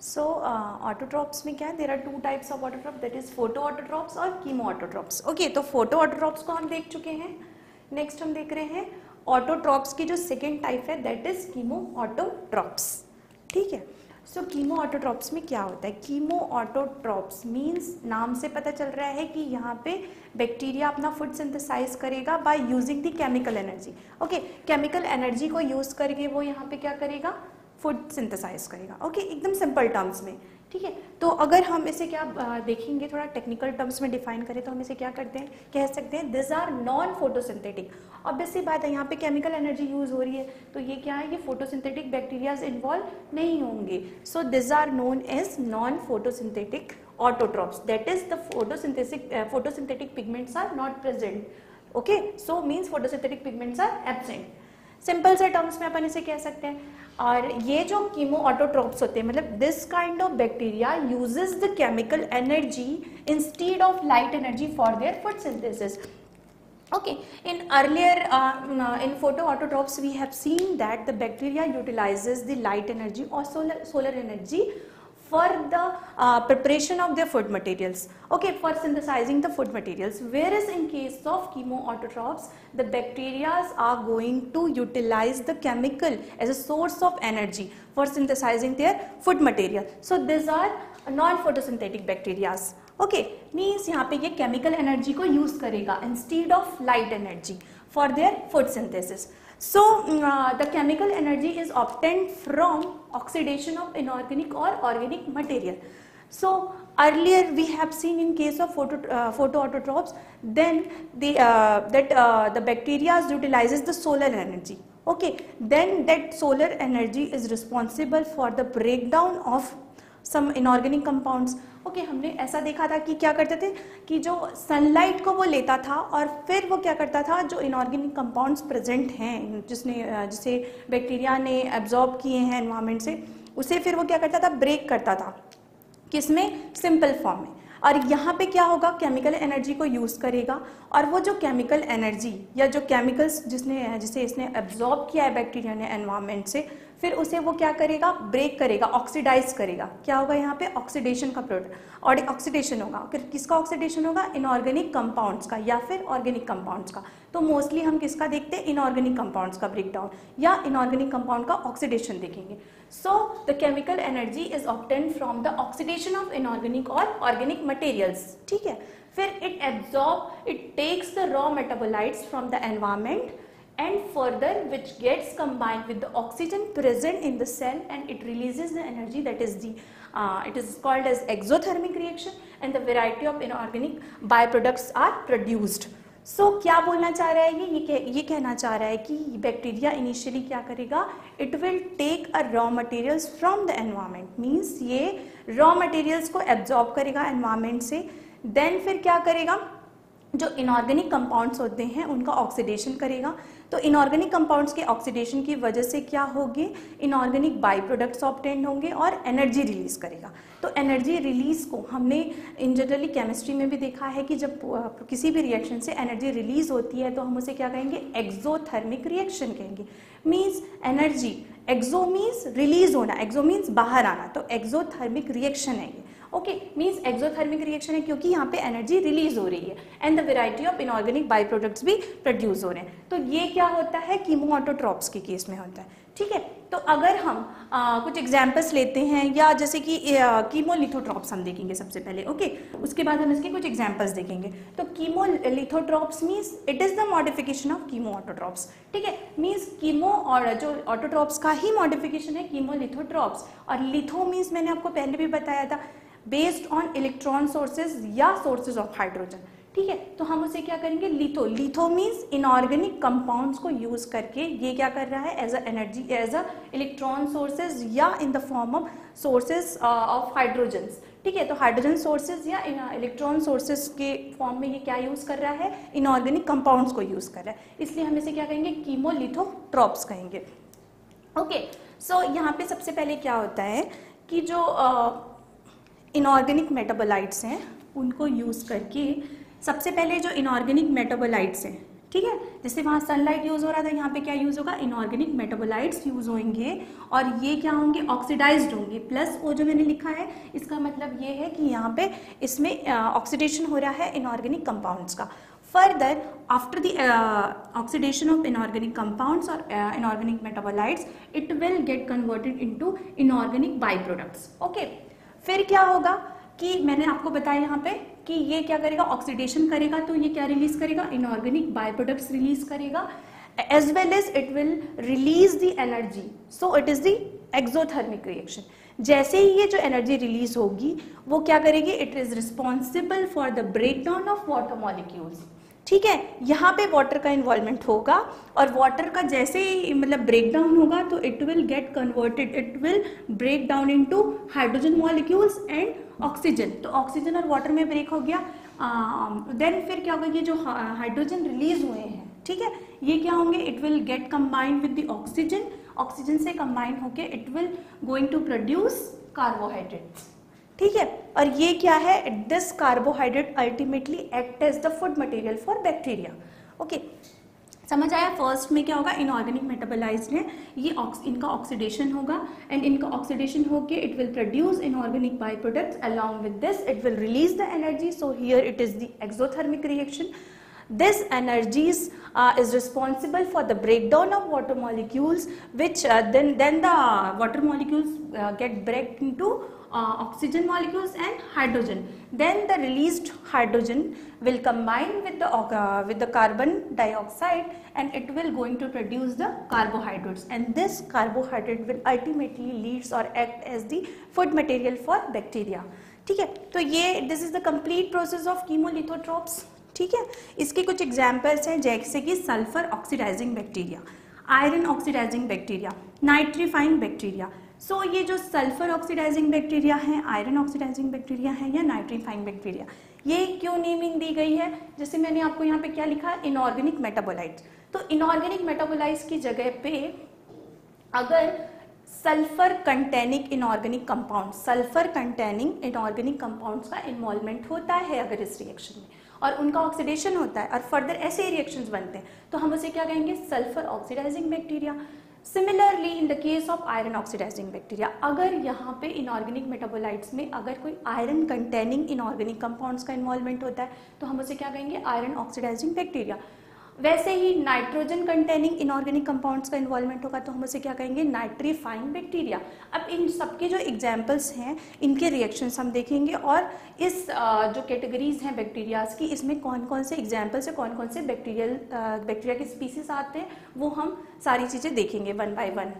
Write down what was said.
सो autotrophs में क्या है, there are two types of autotroph, that is photo autotrophs और कीमो ऑटोट्रॉप्स। ओके, तो फोटो ऑटोट्रॉप्स को हम देख चुके हैं। नेक्स्ट हम देख रहे हैं ऑटोट्रॉप्स की जो सेकेंड टाइप है, दैट इज कीमो ऑटोट्रॉप्स। ठीक है, सो कीमो ऑटोट्रॉप्स में क्या होता है? कीमो ऑटोट्रॉप्स मीन्स नाम से पता चल रहा है कि यहाँ पे बैक्टीरिया अपना फूड सिंथेसाइज करेगा by using the chemical energy. Okay, chemical energy को यूज करके वो यहाँ पे क्या करेगा? फूड सिंथेसाइज करेगा। ओके, एकदम सिंपल टर्म्स में। ठीक है, तो अगर हम इसे क्या देखेंगे, थोड़ा टेक्निकल टर्म्स में डिफाइन करें तो हम इसे क्या करते हैं, कह सकते हैं this are non photosynthetic. Obvious सी बात है, यहाँ पे केमिकल एनर्जी यूज हो रही है, तो ये क्या है, ये फोटोसिंथेटिक बैक्टीरियाज इन्वॉल्व नहीं होंगे। So this are known as non photosynthetic autotrophs, that is the photosynthetic pigments are not present. Okay, so means photosynthetic pigments are absent. Simple से टर्म्स में अपन इसे कह सकते हैं। और ये जो कीमो ऑटोट्रॉप्स होते हैं, मतलब this kind of bacteria uses the chemical energy instead of light energy for their food synthesis. Okay, in earlier in photoautotrophs we have seen that the bacteria utilizes the light energy or solar energy for the preparation of their food materials. Okay, for synthesizing the food materials, whereas in case of chemoautotrophs the bacteria are going to utilize the chemical as a source of energy for synthesizing their food material. So these are non photosynthetic bacteria. Okay, means यहाँ पे ये chemical energy को use करेगा instead of light energy for their food synthesis. So the chemical energy is obtained from oxidation of inorganic और organic material. So earlier we have seen in case of photoautotrophs, then the bacteria utilizes the solar energy. Okay, then that solar energy is responsible for the breakdown of some inorganic compounds. Okay, हमने ऐसा देखा था कि क्या करते थे कि जो सनलाइट को वो लेता था और फिर वो क्या करता था, जो इनऑर्गेनिक कंपाउंड्स प्रेजेंट हैं जिसे बैक्टीरिया ने एब्जॉर्ब किए हैं एनवायरनमेंट से, उसे फिर वो क्या करता था, ब्रेक करता था। किसमें? सिंपल फॉर्म में। और यहाँ पे क्या होगा, केमिकल एनर्जी को यूज करेगा और वो जो केमिकल एनर्जी या जो केमिकल्स जिसे इसने एब्जॉर्ब किया है बैक्टीरिया ने एनवायरनमेंट से, फिर उसे वो क्या करेगा, ब्रेक करेगा, ऑक्सीडाइज करेगा। क्या होगा यहाँ पे? ऑक्सीडेशन का प्रोडक्ट और ऑक्सीडेशन होगा। फिर किसका ऑक्सीडेशन होगा? इनऑर्गेनिक कंपाउंड्स का या फिर ऑर्गेनिक कंपाउंड्स का। तो मोस्टली हम किसका देखते हैं? इनऑर्गेनिक कंपाउंड्स का ब्रेकडाउन या इनऑर्गेनिक कंपाउंड का ऑक्सीडेशन देखेंगे। So the chemical energy is obtained from the oxidation of inorganic और ऑर्गेनिक मटेरियल्स। ठीक है, फिर it takes the raw metabolites from the environment and further which gets combined with the oxygen present in the cell and it releases the energy, that is it is called as exothermic reaction and the variety of inorganic byproducts are produced. So क्या बोलना चाह रहा है ये कहना चाह रहा है कि बैक्टीरिया इनिशियली क्या करेगा, it will take a raw materials from the environment, means ये raw materials को absorb करेगा environment से, then फिर क्या करेगा, जो इनऑर्गेनिक कंपाउंड्स होते हैं उनका ऑक्सीडेशन करेगा। तो इनऑर्गेनिक कंपाउंड्स के ऑक्सीडेशन की वजह से क्या होगी, इनऑर्गेनिक बाई प्रोडक्ट्स ऑब्टेन होंगे और एनर्जी रिलीज करेगा। तो एनर्जी रिलीज को हमने इन जनरली केमिस्ट्री में भी देखा है कि जब किसी भी रिएक्शन से एनर्जी रिलीज होती है तो हम उसे क्या कहेंगे, एक्सोथर्मिक रिएक्शन कहेंगे। मीन्स एनर्जी, एक्सो मीन्स रिलीज होना, एक्सो मीन्स बाहर आना, तो एक्सोथर्मिक रिएक्शन है ये। ओके, मीन्स एक्सोथर्मिक रिएक्शन है क्योंकि यहाँ पे एनर्जी रिलीज हो रही है and the variety of inorganic by products भी प्रोड्यूस हो रहे हैं। तो ये क्या होता है, कीमो ऑटोट्रॉप्स के केस में होता है। ठीक है, तो अगर हम कुछ एग्जाम्पल्स लेते हैं, या जैसे कि कीमोलिथोट्रॉप्स हम देखेंगे सबसे पहले। ओके, उसके बाद हम इसके कुछ एग्जाम्पल्स देखेंगे। तो chemolithotrophs means it is the modification of chemoautotrophs. ठीक है, मीन्स कीमो और जो ऑटोट्रॉप्स का ही मॉडिफिकेशन है कीमोलिथोट्रॉप्स। और लिथो मीन्स मैंने आपको पहले भी बताया था, बेस्ड ऑन इलेक्ट्रॉन सोर्सेज या सोर्सेज ऑफ हाइड्रोजन। ठीक है, तो हम उसे क्या करेंगे, लिथो मीन्स इनऑर्गेनिक कंपाउंड्स को यूज करके ये क्या कर रहा है, as a energy, as a electron sources या in the form of sources of hydrogen. ठीक है, तो हाइड्रोजन सोर्सेज या इलेक्ट्रॉन सोर्सेज के फॉर्म में ये क्या यूज कर रहा है, इनऑर्गेनिक कंपाउंड्स को यूज कर रहा है, इसलिए हम इसे क्या कहेंगे, कीमोलिथोट्रॉप्स कहेंगे। ओके, सो यहाँ पे सबसे पहले क्या होता है कि जो इनऑर्गेनिक मेटाबोलाइट्स हैं उनको यूज करके, सबसे पहले जो इनऑर्गेनिक मेटाबोलाइट्स हैं, ठीक है, जैसे वहाँ सनलाइट यूज हो रहा था, यहाँ पे क्या यूज होगा, इनऑर्गेनिक मेटाबोलाइट्स यूज होंगे और ये क्या होंगे, ऑक्सीडाइज्ड होंगे। प्लस वो जो मैंने लिखा है इसका मतलब ये है कि यहाँ पे इसमें ऑक्सीडेशन हो रहा है इनऑर्गेनिक कंपाउंड्स का। Further after the oxidation of inorganic compounds और inorganic metabolites it will get converted into inorganic by products. Okay, फिर क्या होगा कि मैंने आपको बताया यहाँ पे कि ये क्या करेगा, ऑक्सीडेशन करेगा, तो ये क्या रिलीज करेगा, इनऑर्गेनिक बाय प्रोडक्ट्स रिलीज करेगा, as well as it will release the energy, so it is the exothermic reaction. जैसे ही ये जो एनर्जी रिलीज होगी वो क्या करेगी, it is responsible for the breakdown of water molecules. ठीक है, यहाँ पे वाटर का इन्वॉल्वमेंट होगा और वाटर का जैसे ही मतलब ब्रेकडाउन होगा तो it will get converted, it will break down into hydrogen molecules and oxygen. तो ऑक्सीजन और वाटर में ब्रेक हो गया, देन फिर क्या होगा, ये जो हाइड्रोजन रिलीज हुए हैं, ठीक है, ये क्या होंगे, it will get combined with the oxygen, oxygen से कंबाइन होके it will going to produce carbohydrates. ठीक है, और ये क्या है, this carbohydrate ultimately act as the food material for bacteria. Okay, समझ आया। फर्स्ट में क्या होगा, इनऑर्गेनिक मेटाबोलाइज्ड है, ये इनका ऑक्सीडेशन होगा एंड इनका ऑक्सीडेशन होके it will produce inorganic by products, along with this it will release the energy, so here it is the exothermic reaction. This energies is responsible for the breakdown of water molecules, which then the water molecules get break into oxygen molecules and hydrogen. Then the released hydrogen will combine with the carbon dioxide and it will going to produce the carbohydrates, and this carbohydrate will ultimately leads or act as the food material for bacteria. ठीक है, तो ये this is the complete process of chemolithotropes. ठीक है, इसके कुछ examples हैं जैसे कि sulphur oxidising bacteria, iron oxidising bacteria, nitrifying bacteria. So ये जो सल्फर ऑक्सीडाइजिंग बैक्टीरिया है, आयरन ऑक्सीडाइजिंग बैक्टीरिया है या नाइट्रीफाइंग बैक्टीरिया, ये क्यों नेमिंग दी गई है, जैसे मैंने आपको यहाँ पे क्या लिखा है, इनऑर्गेनिक मेटाबोलाइट्स। तो इनऑर्गेनिक मेटाबोलाइट्स की जगह पे अगर sulphur containing inorganic compound, sulphur containing inorganic compounds का इन्वॉल्वमेंट होता है अगर इस रिएक्शन में और उनका ऑक्सीडेशन होता है और फर्दर ऐसे रिएक्शंस बनते हैं, तो हम उसे क्या कहेंगे, sulphur oxidising bacteria. Similarly in the case of iron oxidising bacteria, अगर यहाँ पे इनऑर्गेनिक मेटाबोलाइट्स में अगर कोई आयरन कंटेनिंग इनऑर्गेनिक कंपाउंड्स का इन्वॉल्वमेंट होता है तो हम उसे क्या कहेंगे, आयरन ऑक्सीडाइजिंग बैक्टीरिया। वैसे ही नाइट्रोजन कंटेनिंग इनऑर्गेनिक कंपाउंड्स का इन्वॉल्वमेंट होगा तो हम उसे क्या कहेंगे, नाइट्रीफाइंग बैक्टीरिया। अब इन सबके जो एग्जाम्पल्स हैं इनके रिएक्शंस हम देखेंगे और इस जो कैटेगरीज हैं बैक्टीरियाज की, इसमें कौन कौन से एग्जाम्पल्स है, कौन कौन से बैक्टीरिया के स्पीसीज आते हैं, वो हम सारी चीज़ें देखेंगे वन बाय वन।